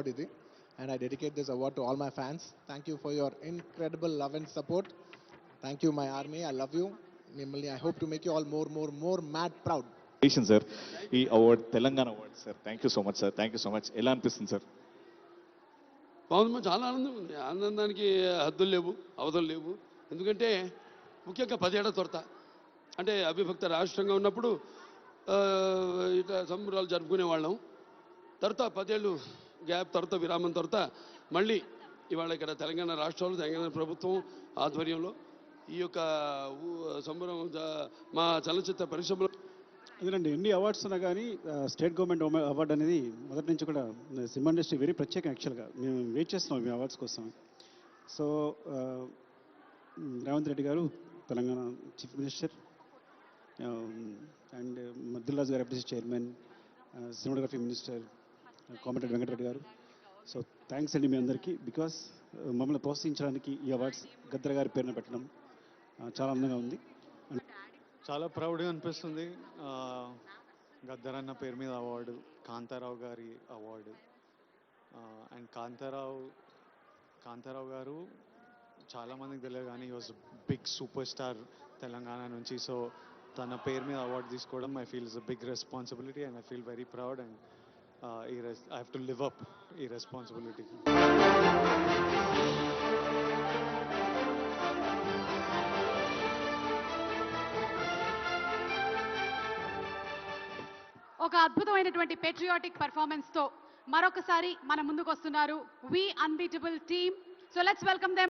award ఇది. And I dedicate this award to all my fans. Thank you for your incredible love and support. Thank you, my army. I love you. Mimmali, I hope to make you all more mad proud. Sir ఈ award Telangana award sir. Thank you so much sir. Thank you so much. ఎలా అనిపిస్తుంది sir? బాగుంది, చాలా ఆనందం ఉంది. ఆనందానికి హద్దులు లేవు, అవధులు లేవు. ఎందుకంటే ముఖ్యంగా 10 ఏళ్ల తొరత, అంటే అవిభక్త రాష్ట్రంగా ఉన్నప్పుడు ఇట్లా సంబరాలు జరుపుకునే వాళ్ళం. తర్వాత 10 ఏళ్ళు గ్యాప్, తర్వాత విరామం, తర్వాత మళ్ళీ ఇవాళ ఇక్కడ తెలంగాణ రాష్ట్రంలో తెలంగాణ ప్రభుత్వం ఆధ్వర్యంలో ఈ యొక్క సంబరం మా చలనచిత్ర పరిశ్రమలో. అదేనండి, ఎన్ని అవార్డ్స్ ఉన్నా కానీ స్టేట్ గవర్నమెంట్ అవార్డు అనేది మొదటి నుంచి కూడా సినిమా ఇండస్ట్రీ వెరీ ప్రత్యేకం. యాక్చువల్గా మేము వెయిట్ చేస్తున్నాం ఈ అవార్డ్స్ కోసం. So Revanth Reddy garu Telangana chief minister and Maddulraju garu FDC chairman, cinematography minister Komatireddy Venkatreddy garu. So thanks అండి మీ అందరికీ. బికాస్ మమ్మల్ని ప్రోత్సహించడానికి ఈ అవార్డ్స్ గద్దర్ గారి పేరున పెట్టడం చాలా అందంగా ఉంది. చాలా ప్రౌడ్గా అనిపిస్తుంది. గద్దర్ అన్న పేరు మీద అవార్డు, కాంతారావు గారి అవార్డు. అండ్ కాంతారావు గారు చాలామందికి తెలియదు కానీ ఈ was big super star Telangana నుంచి. సో తన పేరు మీద అవార్డు తీసుకోవడం I feel is a big responsibility and I feel very proud and I have to live up ఈ రెస్పాన్సిబిలిటీ. ఒక అద్భుతమైనటువంటి పేట్రియాటిక్ పర్ఫార్మెన్స్ తో మరొకసారి మన ముందుకు వస్తున్నారు V unbeatable team. So let's welcome them.